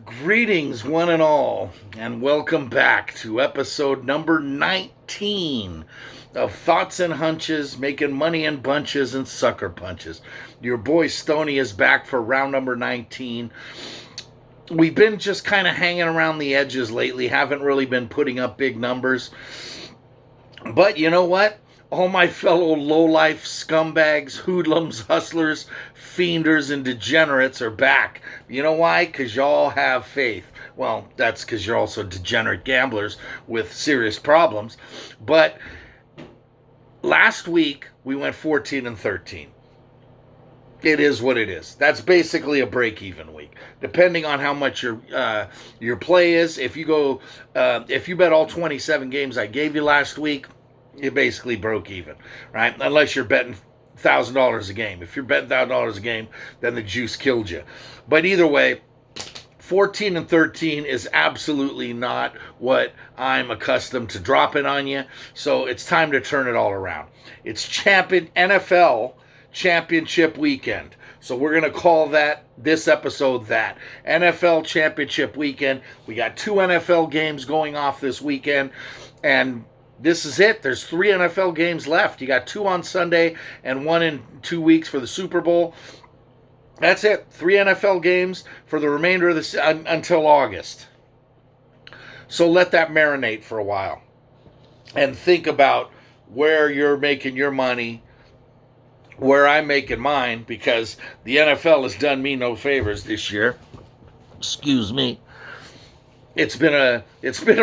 Greetings, one and all, and welcome back to episode number 19 of Thoughts and Hunches, making money in bunches and sucker punches. Your boy Stoney is back for round number 19. We've been just kind of hanging around the edges lately, haven't really been putting up big numbers. But you know what? All my fellow lowlife scumbags, hoodlums, hustlers, fienders, and degenerates are back. You know why? Because y'all have faith. Well, that's because you're also degenerate gamblers with serious problems. But last week, we went 14 and 13. It is what it is. That's basically a break-even week, depending on how much your play is. If you bet all 27 games I gave you last week, you basically broke even, right? Unless you're betting $1,000 a game. If you're betting $1,000 a game, then the juice killed you. But either way, 14 and 13 is absolutely not what I'm accustomed to dropping on you. So it's time to turn it all around. It's NFL Championship Weekend. So we're going to call this episode that. NFL Championship Weekend. We got 2 NFL games going off this weekend. And this is it. There's 3 NFL games left. You got 2 on Sunday and 1 in 2 weeks for the Super Bowl. That's it. 3 NFL games for the remainder of until August. So let that marinate for a while. And think about where you're making your money, where I'm making mine, because the NFL has done me no favors this year. Excuse me. It's been a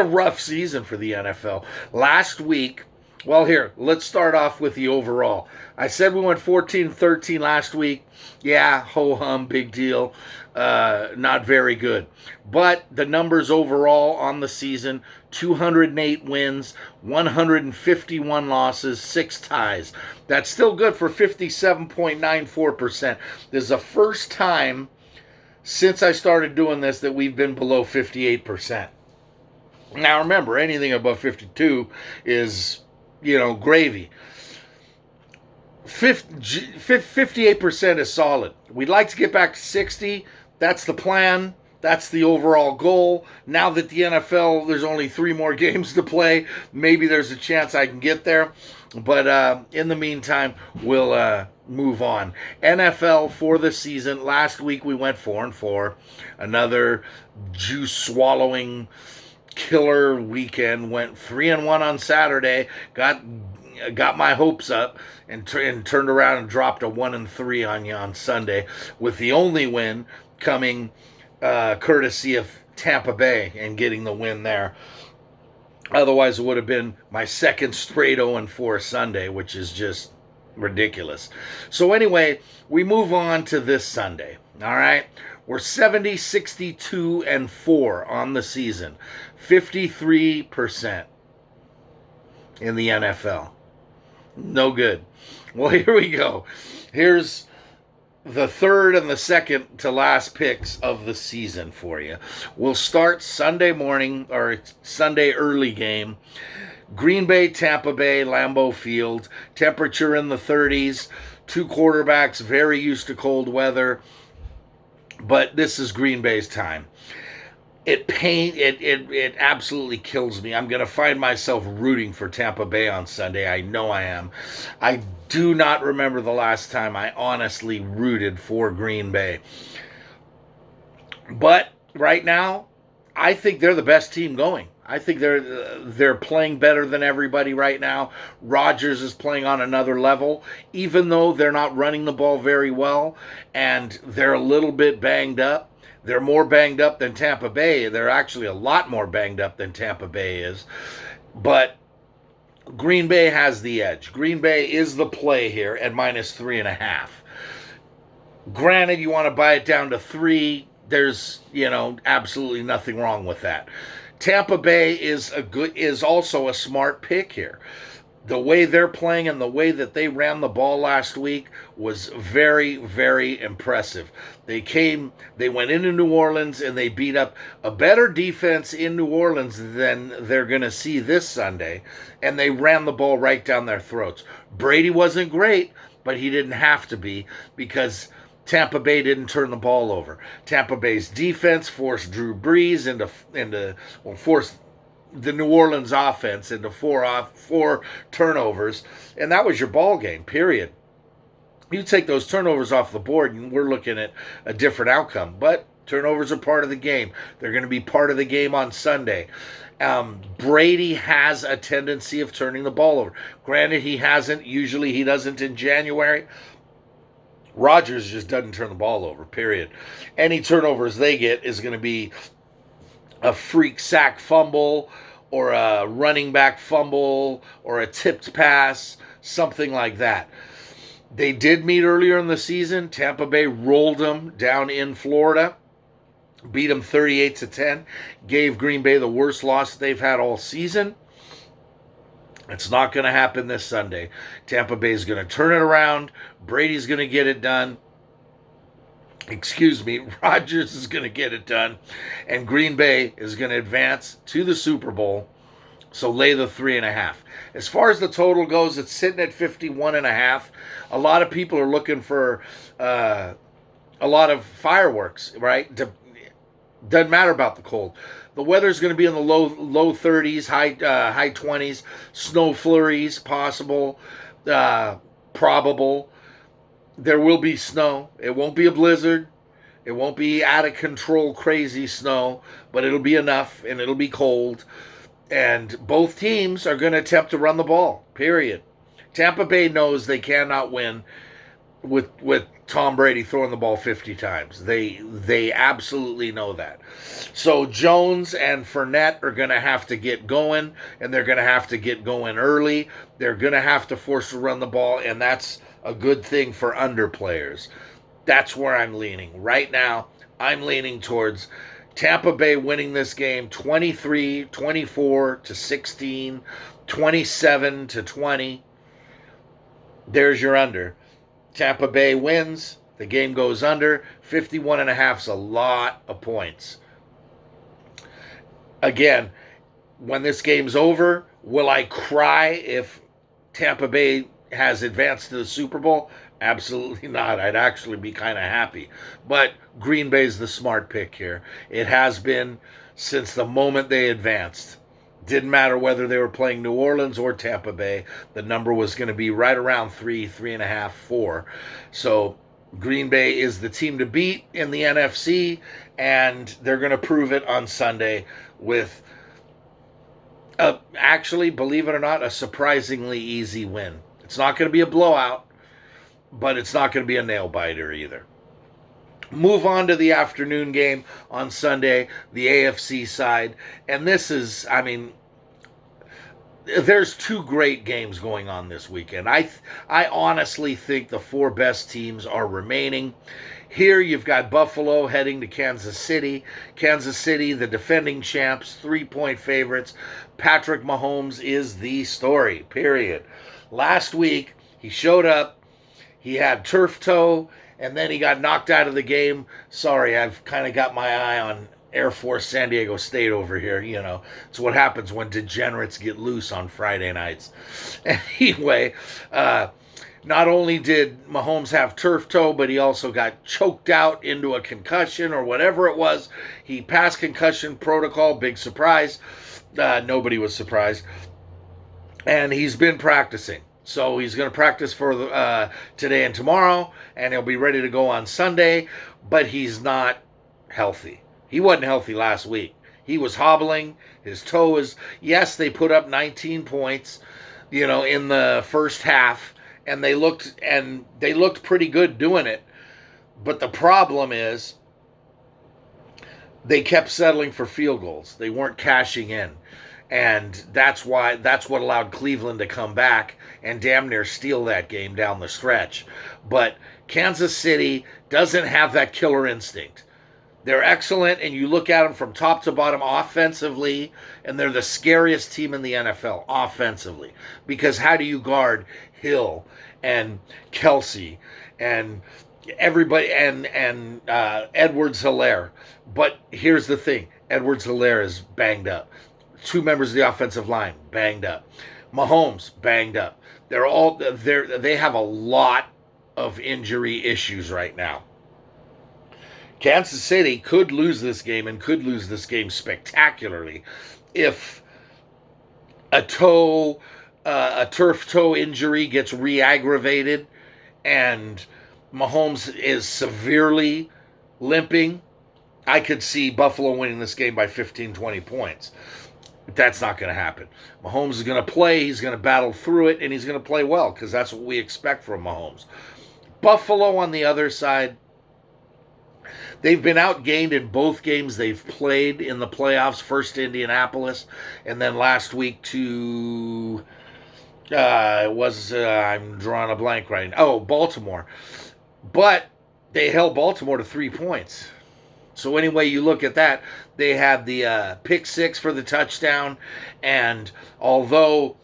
rough season for the NFL. Last week, well, here, let's start off with the overall. I said we went 14-13 last week. Yeah, ho-hum, big deal. Not very good. But the numbers overall on the season, 208 wins, 151 losses, 6 ties. That's still good for 57.94%. This is the first time since I started doing this that we've been below 58%. Now remember, anything above 52 is, gravy. 58% is solid. We'd like to get back to 60. That's the plan. That's the overall goal. Now that the NFL, there's only 3 more games to play, maybe there's a chance I can get there. But in the meantime, we'll move on. NFL for the season. Last week we went 4-4. Another juice-swallowing killer weekend. Went 3-1 on Saturday. Got my hopes up and turned around and dropped a 1-3 on you on Sunday, with the only win coming courtesy of Tampa Bay and getting the win there. Otherwise, it would have been my second straight 0-4 Sunday, which is just ridiculous. So anyway, we move on to this Sunday. All right, we're 62-4 on the season, 53% in the NFL. No good. Well, here we go. Here's the third and the second to last picks of the season for you. We'll start Sunday morning, or Sunday early game. Green Bay, Tampa Bay, Lambeau Field. Temperature in the 30s. 2 quarterbacks very used to cold weather. But this is Green Bay's time. It absolutely kills me. I'm going to find myself rooting for Tampa Bay on Sunday. I know I am. I do not remember the last time I honestly rooted for Green Bay. But right now, I think they're the best team going. I think they're playing better than everybody right now. Rodgers is playing on another level, even though they're not running the ball very well, and they're a little bit banged up. They're more banged up than Tampa Bay. They're actually a lot more banged up than Tampa Bay is. But Green Bay has the edge. Green Bay is the play here at -3.5. Granted, you want to buy it down to 3. There's, absolutely nothing wrong with that. Tampa Bay is also a smart pick here. The way they're playing and the way that they ran the ball last week was very, very impressive. They went into New Orleans and they beat up a better defense in New Orleans than they're going to see this Sunday, and they ran the ball right down their throats. Brady wasn't great, but he didn't have to be, because Tampa Bay didn't turn the ball over. Tampa Bay's defense forced Drew Brees forced the New Orleans offense into four turnovers, and that was your ball game, period. You take those turnovers off the board, and we're looking at a different outcome. But turnovers are part of the game. They're going to be part of the game on Sunday. Brady has a tendency of turning the ball over. Granted, he hasn't. Usually he doesn't in January. Rodgers just doesn't turn the ball over, period. Any turnovers they get is going to be a freak sack fumble or a running back fumble or a tipped pass, something like that. They did meet earlier in the season. Tampa Bay rolled them down in Florida, beat them 38-10, gave Green Bay the worst loss they've had all season. It's not going to happen this Sunday. Tampa Bay is going to turn it around. Brady's going to get it done. Rodgers is going to get it done. And Green Bay is going to advance to the Super Bowl. So lay the 3.5. As far as the total goes, it's sitting at 51.5. A lot of people are looking for a lot of fireworks, right? Doesn't matter about the cold. The weather's going to be in the low 30s, high 20s. Snow flurries possible, probable. There will be snow. It won't be a blizzard. It won't be out of control crazy snow, but it'll be enough, and it'll be cold. And both teams are going to attempt to run the ball, period. Tampa Bay knows they cannot win with Tom Brady throwing the ball 50 times. They absolutely know that. So Jones and Fournette are going to have to get going, and they're going to have to get going early. They're going to have to force to run the ball, and that's a good thing for under players. That's where I'm leaning. Right now, I'm leaning towards Tampa Bay winning this game 23-24-16, 27-20. There's your under. Tampa Bay wins. The game goes under. 51.5 is a lot of points. Again, when this game's over, will I cry if Tampa Bay has advanced to the Super Bowl? Absolutely not. I'd actually be kind of happy. But Green Bay's the smart pick here. It has been since the moment they advanced. Didn't matter whether they were playing New Orleans or Tampa Bay. The number was going to be right around 3.5, 4. So Green Bay is the team to beat in the NFC, and they're going to prove it on Sunday with, actually, believe it or not, a surprisingly easy win. It's not going to be a blowout, but it's not going to be a nail-biter either. Move on to the afternoon game on Sunday, the AFC side. And this is, there's two great games going on this weekend. I honestly think the four best teams are remaining. Here you've got Buffalo heading to Kansas City. Kansas City, the defending champs, 3-point favorites. Patrick Mahomes is the story, period. Last week, he showed up. He had turf toe, and then he got knocked out of the game. Sorry, I've kind of got my eye on Air Force San Diego State over here. You know, it's what happens when degenerates get loose on Friday nights. Anyway, not only did Mahomes have turf toe, but he also got choked out into a concussion or whatever it was. He passed concussion protocol. Big surprise. Nobody was surprised. And he's been practicing. So he's going to practice for today and tomorrow, and he'll be ready to go on Sunday, but he's not healthy. He wasn't healthy last week. He was hobbling. His toe is, yes, they put up 19 points, in the first half, and they looked pretty good doing it. But the problem is they kept settling for field goals. They weren't cashing in. And that's what allowed Cleveland to come back and damn near steal that game down the stretch. But Kansas City doesn't have that killer instinct. They're excellent, and you look at them from top to bottom offensively, and they're the scariest team in the NFL offensively. Because how do you guard Hill and Kelsey and everybody and Edwards-Helaire? But here's the thing. Edwards-Helaire is banged up. Two members of the offensive line banged up. Mahomes banged up. They have a lot of injury issues right now. Kansas City could lose this game and could lose this game spectacularly if a turf toe injury gets re-aggravated and Mahomes is severely limping. I could see Buffalo winning this game by 15, 20 points. That's not going to happen. Mahomes is going to play. He's going to battle through it, and he's going to play well because that's what we expect from Mahomes. Buffalo, on the other side, they've been outgained in both games they've played in the playoffs. First to Indianapolis, and then last week to I'm drawing a blank right now. Oh, Baltimore. But they held Baltimore to 3 points. So anyway you look at that, they had the pick six for the touchdown, and although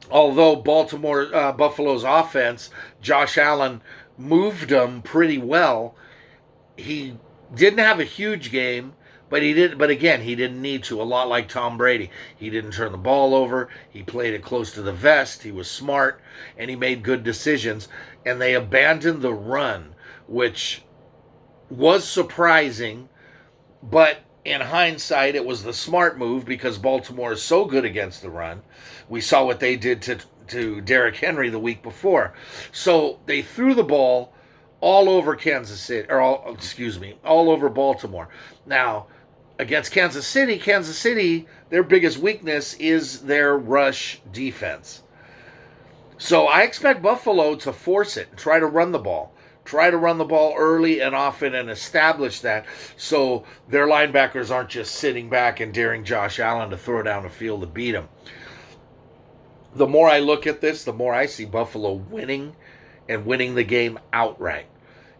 Buffalo's offense, Josh Allen moved them pretty well, he didn't have a huge game, but he didn't need to. A lot like Tom Brady. He didn't turn the ball over. He played it close to the vest. He was smart, and he made good decisions. And they abandoned the run, which was surprising, but in hindsight, it was the smart move because Baltimore is so good against the run. We saw what they did to Derrick Henry the week before. So they threw the ball all over all over Baltimore. Now, against Kansas City, their biggest weakness is their rush defense. So I expect Buffalo to force it and try to run the ball. Try to run the ball early and often and establish that so their linebackers aren't just sitting back and daring Josh Allen to throw down the field to beat him. The more I look at this, the more I see Buffalo winning and winning the game outright.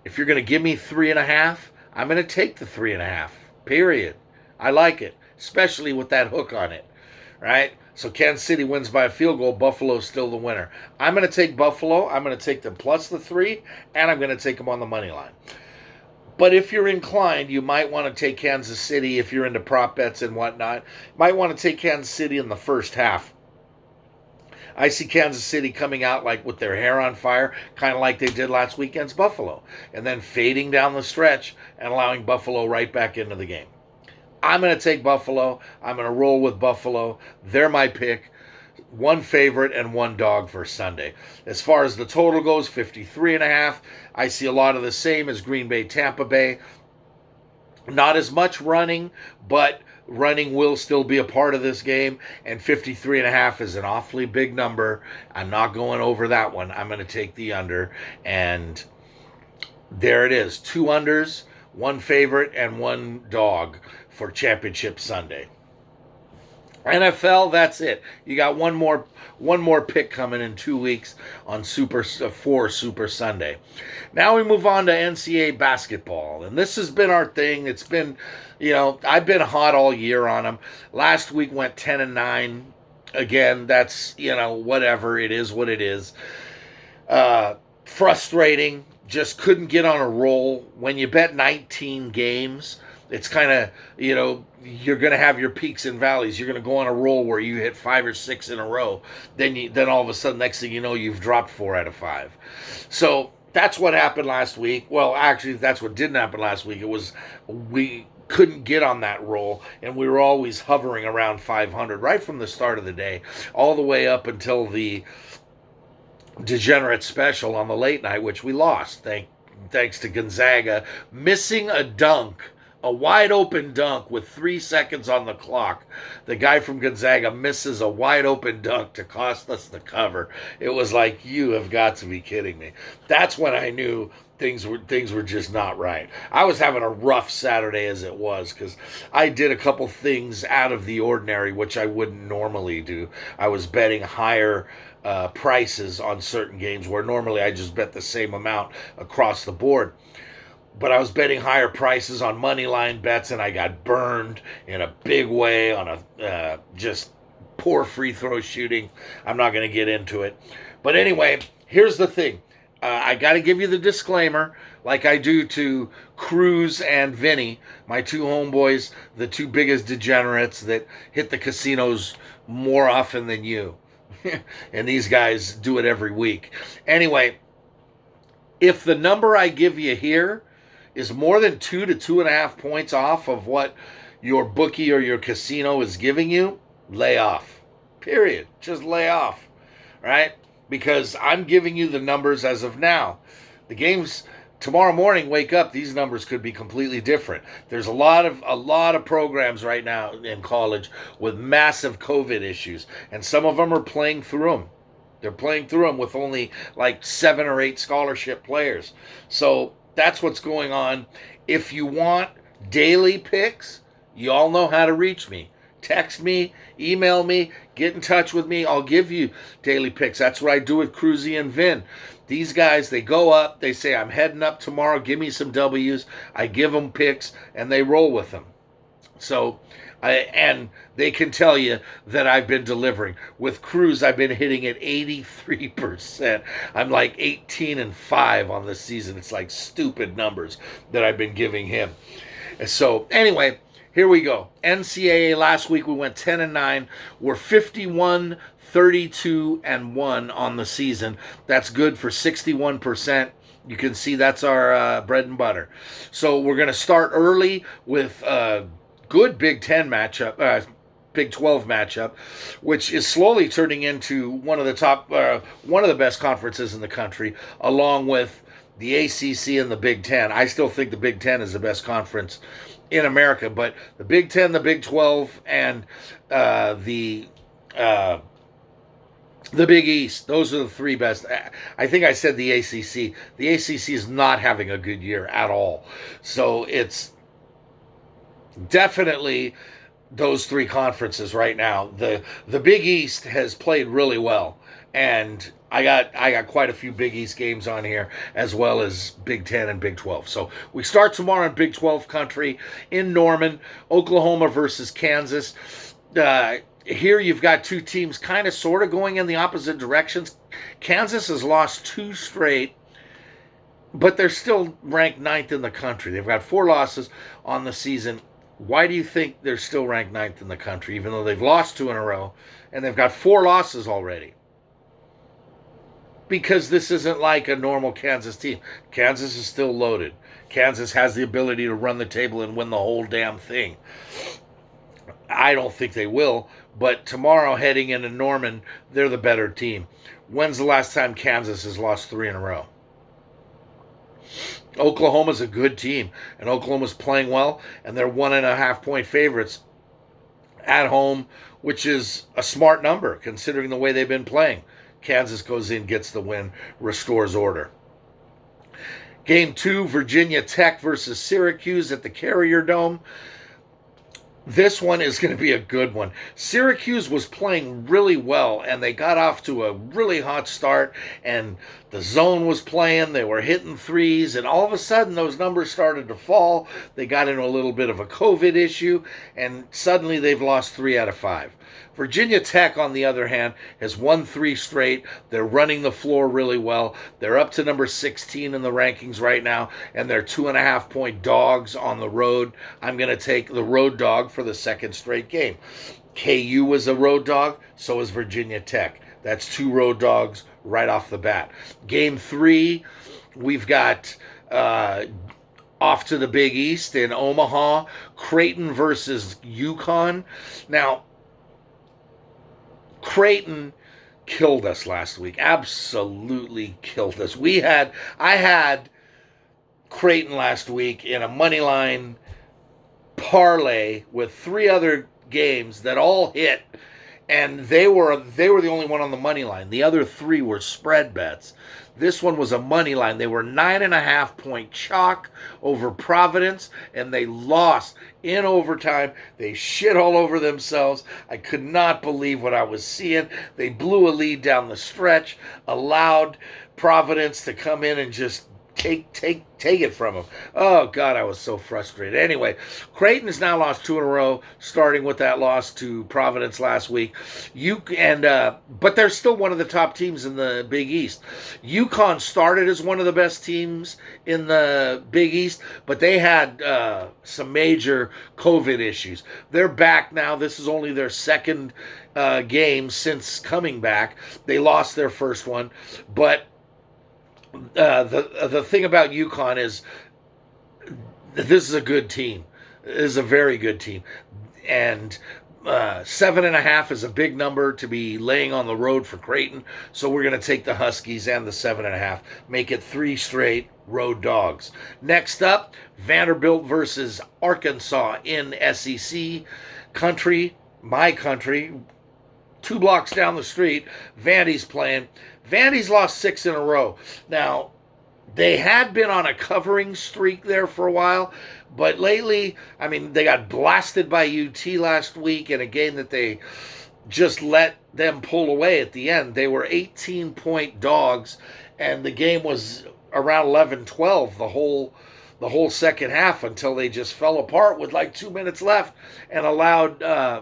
If you're going to give me 3.5, I'm going to take the 3.5, period. I like it, especially with that hook on it, right? So Kansas City wins by a field goal. Buffalo's still the winner. I'm going to take Buffalo. I'm going to take them plus the 3, and I'm going to take them on the money line. But if you're inclined, you might want to take Kansas City if you're into prop bets and whatnot. Might want to take Kansas City in the first half. I see Kansas City coming out like with their hair on fire, kind of like they did last week against Buffalo, and then fading down the stretch and allowing Buffalo right back into the game. I'm going to take Buffalo. I'm going to roll with Buffalo. They're my pick. 1 favorite and 1 dog for Sunday. As far as the total goes, 53.5. I see a lot of the same as Green Bay, Tampa Bay. Not as much running, but running will still be a part of this game. And 53.5 is an awfully big number. I'm not going over that one. I'm going to take the under. And there it is. 2 unders, 1 favorite, and 1 dog for Championship Sunday. NFL, that's it. You got one more pick coming in 2 weeks on Super Sunday. Now we move on to NCAA basketball, and this has been our thing. It's been, I've been hot all year on them. Last week went 10-9. Again, that's whatever. It is what it is. Frustrating. Just couldn't get on a roll. When you bet 19 games, it's kind of, you're going to have your peaks and valleys. You're going to go on a roll where you hit 5 or 6 in a row. Then all of a sudden, next thing you know, you've dropped 4 out of 5. So that's what happened last week. Well, actually, that's what didn't happen last week. It was we couldn't get on that roll, and we were always hovering around 500 right from the start of the day, all the way up until the Degenerate special on the late night, which we lost, thanks to Gonzaga missing a dunk, a wide open dunk with 3 seconds on the clock. The guy from Gonzaga misses a wide open dunk to cost us the cover. It was like, you have got to be kidding me. That's when I knew things were just not right. I was having a rough Saturday as it was because I did a couple things out of the ordinary, which I wouldn't normally do. I was betting higher prices on certain games where normally I just bet the same amount across the board. But I was betting higher prices on money line bets, and I got burned in a big way on a just poor free throw shooting. I'm not going to get into it. But anyway, here's the thing. I got to give you the disclaimer, like I do to Cruz and Vinny, my 2 homeboys, the 2 biggest degenerates that hit the casinos more often than you. And these guys do it every week. Anyway, if the number I give you here is more than 2 to 2.5 points off of what your bookie or your casino is giving you, lay off. Period. Just lay off. Right? Because I'm giving you the numbers as of now. The games tomorrow morning, wake up, these numbers could be completely different. There's a lot of programs right now in college with massive COVID issues, and some of them are playing through them. They're playing through them with only like 7 or 8 scholarship players. So that's what's going on. If you want daily picks, you all know how to reach me. Text me, email me, get in touch with me. I'll give you daily picks. That's what I do with Cruzy and Vin. These guys, they go up, they say, I'm heading up tomorrow, give me some W's. I give them picks, and they roll with them. So, and they can tell you that I've been delivering. With Cruz, I've been hitting at 83%. I'm like 18-5 on the season. It's like stupid numbers that I've been giving him. So, anyway, here we go. NCAA, last week we went 10-9. We're 51, 32, and 1 on the season. That's good for 61%. You can see that's our bread and butter. So we're going to start early with a good Big 10 matchup, Big 12 matchup, which is slowly turning into one of the best conferences in the country, along with the ACC and the Big 10. I still think the Big 10 is the best conference in America, but the Big 10, the Big 12, and the Big East, those are the 3 best. I think I said the ACC. The ACC is not having a good year at all. So it's definitely those 3 conferences right now. The Big East has played really well, and I got quite a few Big East games on here, as well as Big 10 and Big 12. So we start tomorrow in Big 12 country in Norman, Oklahoma versus Kansas. Here you've got 2 teams kind of sort of going in the opposite directions. Kansas has lost 2 straight, but they're still ranked 9th in the country. They've got 4 losses on the season. Why do you think they're still ranked 9th in the country, even though they've lost 2 in a row, and they've got 4 losses already? Because this isn't like a normal Kansas team. Kansas is still loaded. Kansas has the ability to run the table and win the whole damn thing. I don't think they will, but tomorrow heading into Norman, they're the better team. When's the last time Kansas has lost 3 in a row? Oklahoma's a good team, and Oklahoma's playing well, and they're 1.5 point favorites at home, which is a smart number considering the way they've been playing. Kansas goes in, gets the win, restores order. Game 2, Virginia Tech versus Syracuse at the Carrier Dome. This one is going to be a good one. Syracuse was playing really well, and they got off to a really hot start, and the zone was playing. They were hitting threes, and all of a sudden those numbers started to fall. They got into a little bit of a COVID issue, and suddenly they've lost 3 out of 5. Virginia Tech, on the other hand, has won 3 straight. They're running the floor really well. They're up to number 16 in the rankings right now, and they're 2.5 point dogs on the road. I'm going to take the road dog for the 2nd straight game. KU was a road dog, so is Virginia Tech. That's 2 road dogs right off the bat. Game 3, we've got off to the Big East in Omaha, Creighton versus UConn. Now, Creighton killed us last week. Absolutely killed us. I had Creighton last week in a money line parlay with 3 other games that all hit, and they were the only one on the money line. The other 3 were spread bets. This one was a money line. They were 9.5 point chalk over Providence, and they lost in overtime. They shit all over themselves. I could not believe what I was seeing. They blew a lead down the stretch, allowed Providence to come in and just take it from them. Oh, God, I was so frustrated. Anyway, Creighton has now lost 2 in a row, starting with that loss to Providence last week. But they're still one of the top teams in the Big East. UConn started as one of the best teams in the Big East, but they had some major COVID issues. They're back now. This is only their 2nd game since coming back. They lost their first one, but the thing about UConn is This is a good team. This is a very good team. And 7.5 is a big number to be laying on the road for Creighton. So we're going to take the Huskies and the 7.5. Make it 3 straight road dogs. Next up, Vanderbilt versus Arkansas in SEC country. My country. 2 blocks down the street. Vandy's playing. Vandy's lost 6 in a row. Now, they had been on a covering streak there for a while, but lately, I mean, they got blasted by UT last week in a game that they just let them pull away at the end. They were 18-point dogs, and the game was around 11-12 the whole second half until they just fell apart with like 2 minutes left and allowed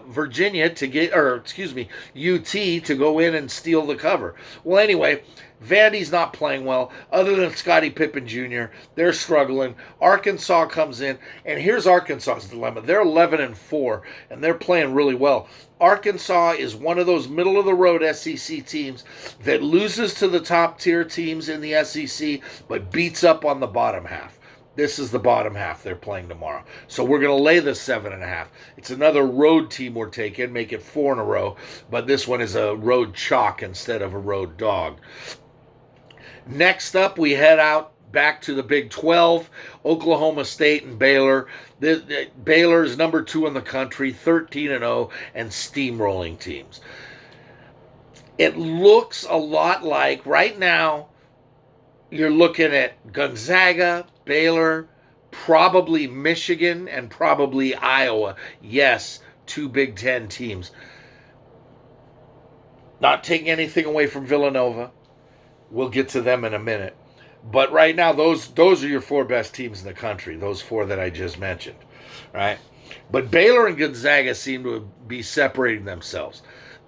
Virginia to UT to go in and steal the cover. Well, anyway, Vandy's not playing well. Other than Scottie Pippen Jr., they're struggling. Arkansas comes in, and here's Arkansas's dilemma. They're 11-4, and they're playing really well. Arkansas is one of those middle-of-the-road SEC teams that loses to the top-tier teams in the SEC, but beats up on the bottom half. This is the bottom half they're playing tomorrow. So we're going to lay the 7.5. It's another road team we're taking, make it 4 in a row, but this one is a road chalk instead of a road dog. Next up, we head out back to the Big 12, Oklahoma State and Baylor. Baylor is number 2 in the country, 13-0, and steamrolling teams. It looks a lot like, right now, you're looking at Gonzaga, Baylor, probably Michigan, and probably Iowa. Yes, 2 Big Ten teams. Not taking anything away from Villanova. We'll get to them in a minute. But right now, those are your 4 best teams in the country, those 4 that I just mentioned, right? But Baylor and Gonzaga seem to be separating themselves.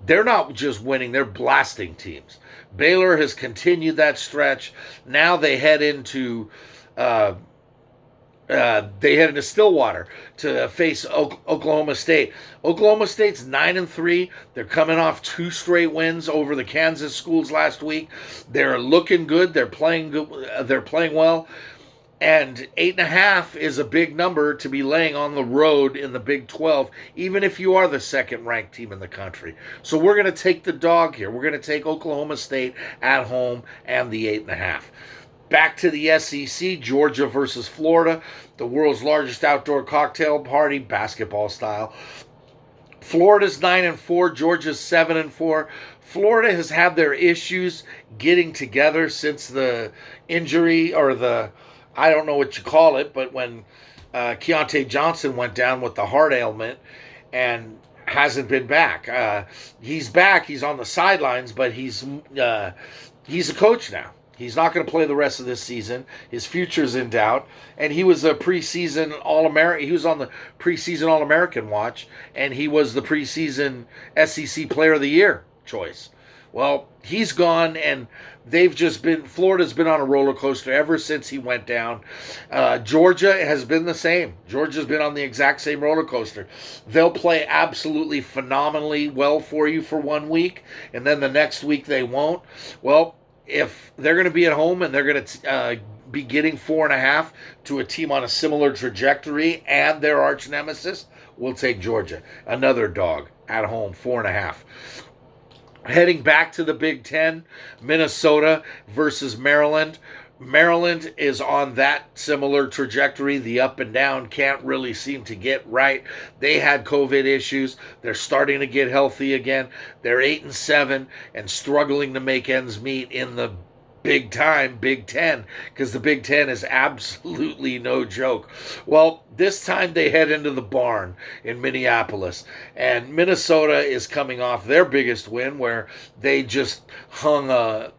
They're not just winning, they're blasting teams. Baylor has continued that stretch. Now they head into Stillwater to face Oklahoma State. Oklahoma State's 9-3. They're coming off 2 straight wins over the Kansas schools last week. They're looking good. They're playing good. They're playing well. And 8.5 is a big number to be laying on the road in the Big 12, even if you are the second-ranked team in the country. So we're going to take the dog here. We're going to take Oklahoma State at home and the 8.5. Back to the SEC, Georgia versus Florida, the world's largest outdoor cocktail party, basketball style. Florida's 9-4, Georgia's 7-4. Florida has had their issues getting together since the injury or I don't know what you call it, but when Keontae Johnson went down with the heart ailment and hasn't been back. He's back. He's on the sidelines, but he's a coach now. He's not going to play the rest of this season. His future's in doubt. And he was a preseason All-American. He was on the preseason All-American watch, and he was the preseason SEC Player of the Year choice. Well, he's gone, and Florida's been on a roller coaster ever since he went down. Georgia has been the same. Georgia's been on the exact same roller coaster. They'll play absolutely phenomenally well for you for 1 week, and then the next week they won't. Well, if they're going to be at home and they're going to be getting 4.5 to a team on a similar trajectory and their arch nemesis, we'll take Georgia. Another dog at home, 4.5. Heading back to the Big Ten, Minnesota versus Maryland. Maryland is on that similar trajectory. The up and down can't really seem to get right. They had COVID issues. They're starting to get healthy again. They're 8-7 and struggling to make ends meet in the big time Big Ten, because the Big Ten is absolutely no joke. Well, this time they head into the barn in Minneapolis, and Minnesota is coming off their biggest win, where they just hung a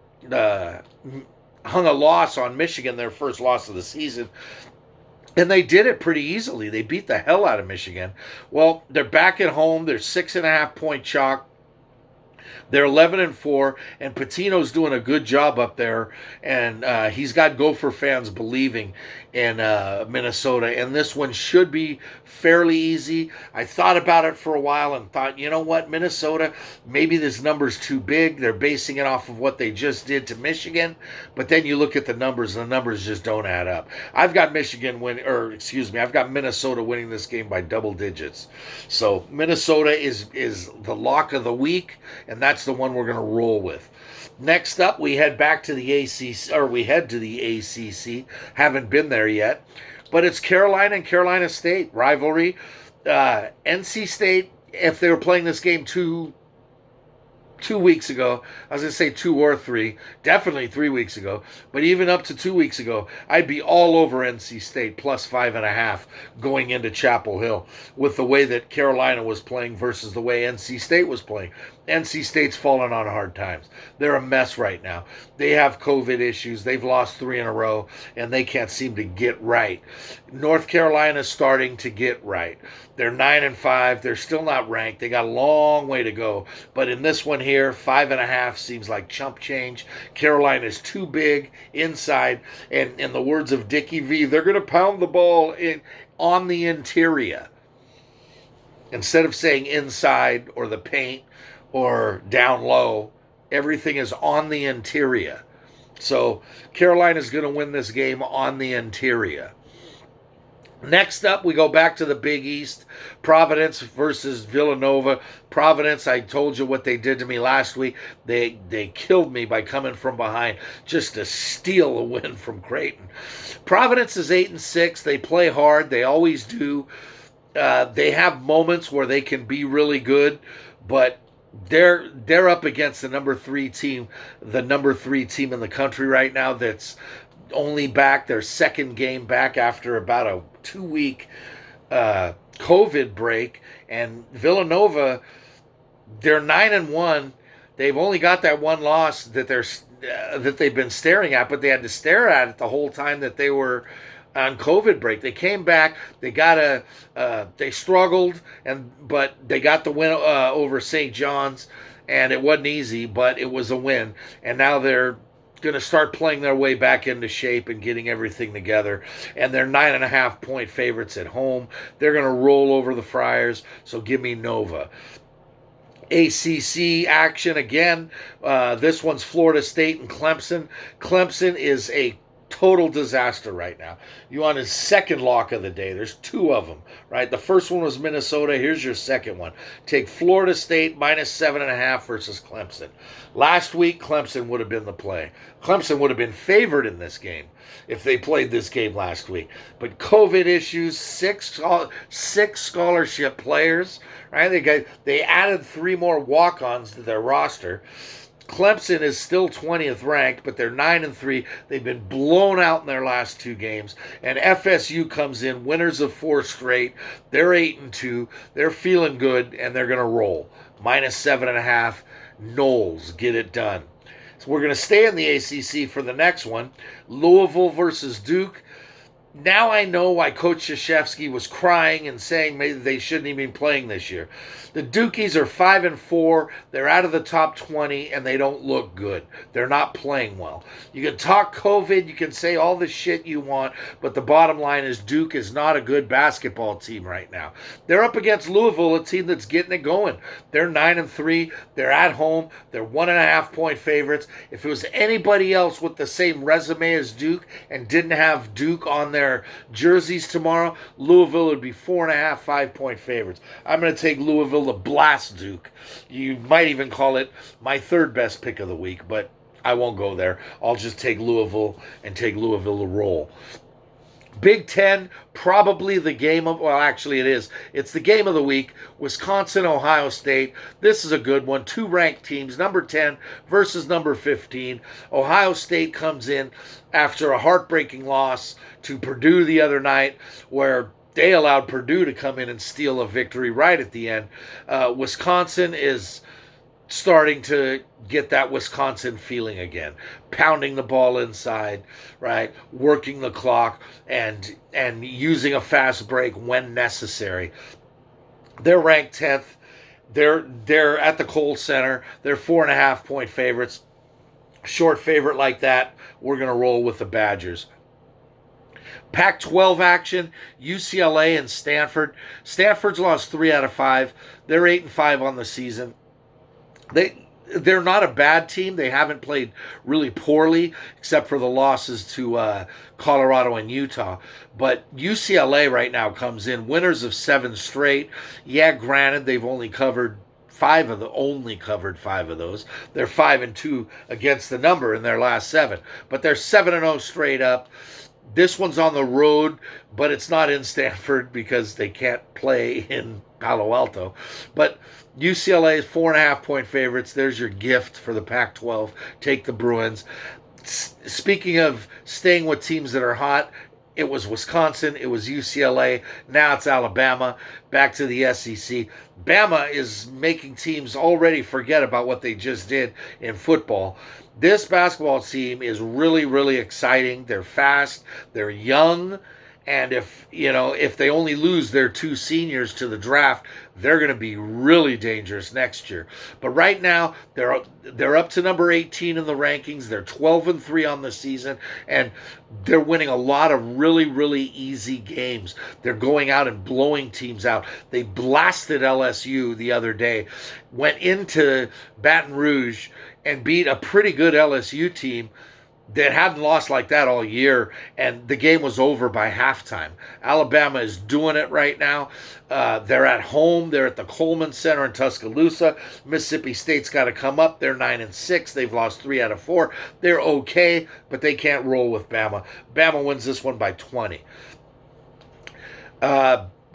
loss on Michigan, their first loss of the season. And they did it pretty easily. They beat the hell out of Michigan. Well, they're back at home. They're 6.5 point chalk. They're 11-4, and Patino's doing a good job up there, and he's got Gopher fans believing in Minnesota. And this one should be fairly easy. I thought about it for a while and thought, you know what, Minnesota, maybe this number's too big. They're basing it off of what they just did to Michigan, but then you look at the numbers, and the numbers just don't add up. I've got I've got Minnesota winning this game by double digits. So Minnesota is the lock of the week, and that's the one we're going to roll with. Next up, we head back to the ACC, or we head to the ACC. Haven't been there yet, but it's Carolina and Carolina State rivalry. NC State, if they were playing this game two weeks ago, I was going to say 2 or 3, definitely 3 weeks ago, but even up to 2 weeks ago, I'd be all over NC State plus 5.5 going into Chapel Hill with the way that Carolina was playing versus the way NC State was playing. NC State's fallen on hard times. They're a mess right now. They have COVID issues. They've lost 3 in a row, and they can't seem to get right. North Carolina's starting to get right. They're 9-5. They're still not ranked. They got a long way to go. But in this one here, 5.5 seems like chump change. Carolina's too big inside. And in the words of Dickie V, they're going to pound the ball on the interior. Instead of saying inside or the paint or down low, everything is on the interior. So Carolina's going to win this game on the interior. Next up, we go back to the Big East. Providence versus Villanova. Providence, I told you what they did to me last week. They killed me by coming from behind just to steal a win from Creighton. Providence is 8-6. They play hard. They always do. They have moments where they can be really good, but they're up against the number 3 team in the country right now that's only back, their second game back after about a 2-week COVID break. And Villanova, they're 9-1. They've only got that one loss that they've been staring at, but they had to stare at it the whole time that they were on COVID break. They came back. They struggled, but they got the win over St. John's, and it wasn't easy, but it was a win. And now they're going to start playing their way back into shape and getting everything together. And they're 9.5-point favorites at home. They're going to roll over the Friars, so give me Nova. ACC action again. This one's Florida State and Clemson. Clemson is a total disaster right now. You want his second lock of the day. There's 2 of them, right? The first one was Minnesota. Here's your second one. Take Florida State minus 7.5 versus Clemson. Last week, Clemson would have been the play. Clemson would have been favored in this game if they played this game last week. But COVID issues, 6 scholarship players, right? They added 3 more walk-ons to their roster. Clemson is still 20th ranked, but they're 9-3. They've been blown out in their last 2 games. And FSU comes in, winners of 4 straight. They're 8-2. They're feeling good, and they're going to roll. Minus 7.5. Knowles, get it done. So we're going to stay in the ACC for the next one. Louisville versus Duke. Now I know why Coach Krzyzewski was crying and saying maybe they shouldn't even be playing this year. The Dukies are 5-4. They're out of the top 20, and they don't look good. They're not playing well. You can talk COVID. You can say all the shit you want, but the bottom line is Duke is not a good basketball team right now. They're up against Louisville, a team that's getting it going. They're 9-3. They're at home. They're 1.5-point favorites. If it was anybody else with the same resume as Duke and didn't have Duke on their jerseys tomorrow, Louisville would be 4.5, 5-point favorites. I'm going to take Louisville to blast Duke. You might even call it my 3rd best pick of the week, but I won't go there. I'll just take Louisville and take Louisville to roll. Big Ten, probably the game of, well, actually it is. It's the game of the week. Wisconsin, Ohio State. This is a good one. 2 ranked teams, number 10 versus number 15. Ohio State comes in after a heartbreaking loss to Purdue the other night, where they allowed Purdue to come in and steal a victory right at the end. Wisconsin is starting to get that Wisconsin feeling again, pounding the ball inside, right, working the clock, and using a fast break when necessary. They're ranked 10th. They're at the Kohl Center. They're 4.5 point favorites. Short favorite like that, we're going to roll with the Badgers. Pac-12 action, UCLA and Stanford. Stanford's lost 3 out of 5. They're 8-5 on the season. They're not a bad team. They haven't played really poorly, except for the losses to Colorado and Utah. But UCLA right now comes in winners of 7 straight. Yeah, granted, they've only covered 5 of those. They're 5-2 against the number in their last 7, but they're 7-0 straight up. This one's on the road, but it's not in Stanford because they can't play in Palo Alto. But UCLA is 4.5 point favorites. There's your gift for the Pac-12. Take the Bruins. Speaking of staying with teams that are hot, it was Wisconsin, it was UCLA, now it's Alabama, back to the SEC. Bama is making teams already forget about what they just did in football. This basketball team is really, really exciting. They're fast, they're young, and if they only lose their 2 seniors to the draft, they're going to be really dangerous next year. But right now, they're up to number 18 in the rankings. They're 12-3 on the season, and they're winning a lot of really, really easy games. They're going out and blowing teams out. They blasted LSU the other day, went into Baton Rouge and beat a pretty good LSU team that hadn't lost like that all year, and the game was over by halftime. Alabama is doing it right now. They're at home. They're at the Coleman Center in Tuscaloosa. Mississippi State's got to come up. They're 9-6. They've lost 3 out of 4. They're okay, but they can't roll with Bama. Bama wins this one by 20.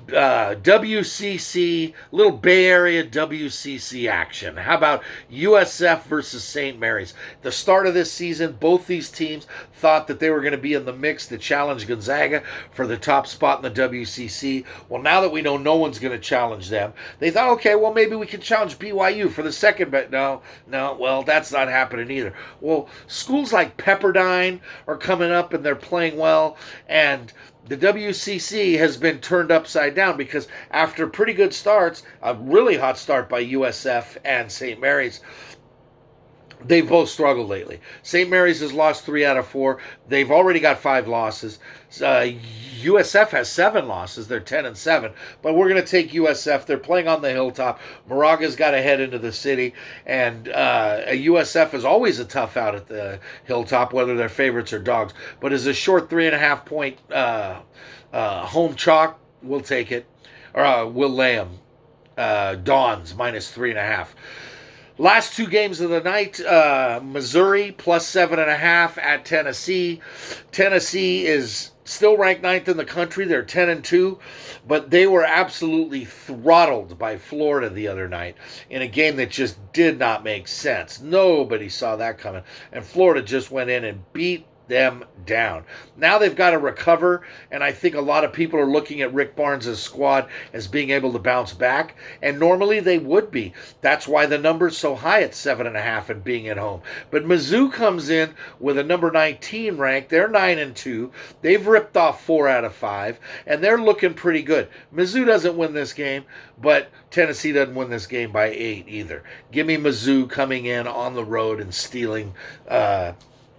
WCC, little Bay Area WCC action. How about USF versus St. Mary's? The start of this season, both these teams thought that they were going to be in the mix to challenge Gonzaga for the top spot in the WCC. Well, now that we know no one's going to challenge them, they thought, okay, well, maybe we can challenge BYU for the second, but no, well, that's not happening either. Well, schools like Pepperdine are coming up and they're playing well, and the WCC has been turned upside down because after pretty good starts, a really hot start by USF and St. Mary's, they've both struggled lately. St. Mary's has lost 3 out of 4. They've already got 5 losses. USF has 7 losses. They're 10-7. But we're going to take USF. They're playing on the hilltop. Moraga's got to head into the city. And USF is always a tough out at the hilltop, whether they're favorites or dogs. But as a short 3.5 point home chalk, we'll take it. Or we'll lay them. Dons minus 3.5. Last 2 games of the night, Missouri plus 7.5 at Tennessee. Tennessee is still ranked 9th in the country. They're 10-2, but they were absolutely throttled by Florida the other night in a game that just did not make sense. Nobody saw that coming, and Florida just went in and beat them down. Now they've got to recover, and I think a lot of people are looking at Rick Barnes' squad as being able to bounce back, and normally they would be. That's why the number's so high at 7.5 and being at home. But Mizzou comes in with a number 19 rank. They're 9-2. They've ripped off 4 out of 5, and they're looking pretty good. Mizzou doesn't win this game, but Tennessee doesn't win this game by 8 either. Give me Mizzou coming in on the road and stealing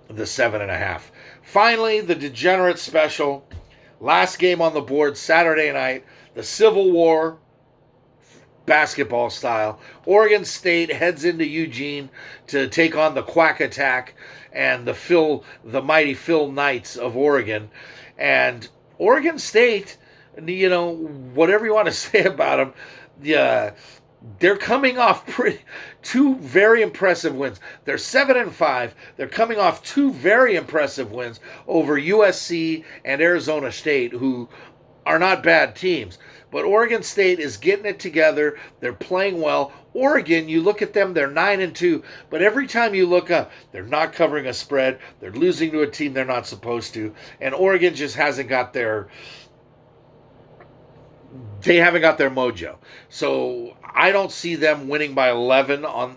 the 7.5. Finally, the degenerate special. Last game on the board Saturday night. The Civil War, basketball style. Oregon State heads into Eugene to take on the Quack Attack and the mighty Phil Knights of Oregon. And Oregon State, whatever you want to say about them, they're coming off 2 very impressive wins. They're 7-5. They're coming off 2 very impressive wins over USC and Arizona State, who are not bad teams. But Oregon State is getting it together. They're playing well. Oregon, you look at them, they're 9-2. But every time you look up, they're not covering a spread. They're losing to a team they're not supposed to. And Oregon just hasn't got their mojo. So I don't see them winning by 11 on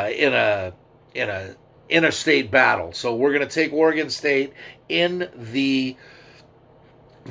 in a interstate battle. So we're going to take Oregon State in the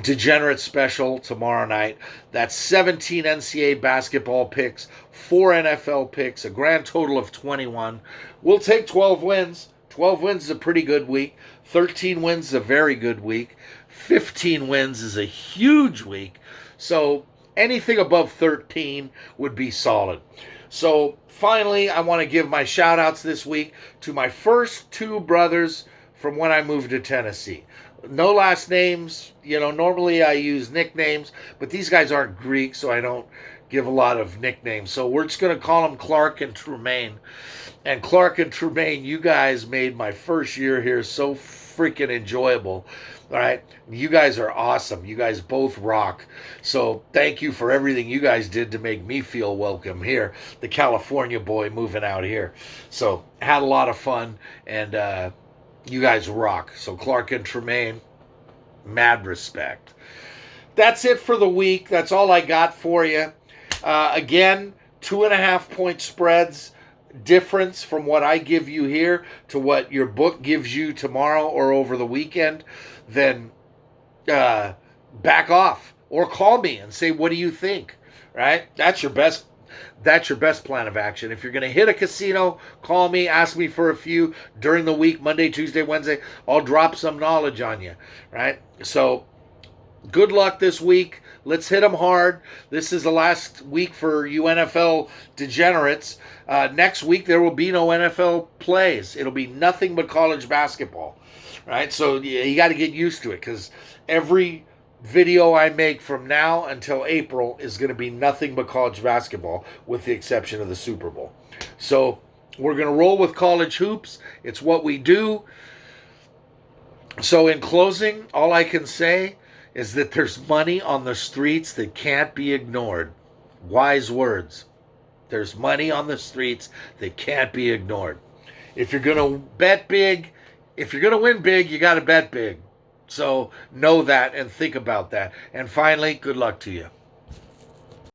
Degenerate special tomorrow night. That's 17 NCAA basketball picks, 4 NFL picks, a grand total of 21. We'll take 12 wins. 12 wins is a pretty good week. 13 wins is a very good week. 15 wins is a huge week. So anything above 13 would be solid. So finally, I want to give my shout outs this week to my first 2 brothers from when I moved to Tennessee. No last names. Normally I use nicknames, but these guys aren't Greek, so I don't give a lot of nicknames. So we're just going to call them Clark and Tremaine. And Clark and Tremaine, you guys made my first year here so freaking enjoyable. All right. You guys are awesome. You guys both rock. So thank you for everything you guys did to make me feel welcome here. The California boy moving out here. So had a lot of fun, and you guys rock. So Clark and Tremaine, mad respect. That's it for the week. That's all I got for you. Again, 2.5 point spreads difference from what I give you here to what your book gives you tomorrow or over the weekend, then back off or call me and say, what do you think? Right? That's your best plan of action. If you're going to hit a casino, call me, ask me for a few during the week, Monday, Tuesday, Wednesday. I'll drop some knowledge on you, right? So good luck this week. Let's hit them hard. This is the last week for you NFL degenerates. Next week, there will be no NFL plays. It'll be nothing but college basketball, right? So you got to get used to it, because every video I make from now until April is going to be nothing but college basketball, with the exception of the Super Bowl. So we're going to roll with college hoops. It's what we do. So in closing, all I can say is that there's money on the streets that can't be ignored. Wise words. There's money on the streets that can't be ignored. If you're going to bet big, if you're going to win big, you got to bet big. So know that and think about that. And finally, good luck to you.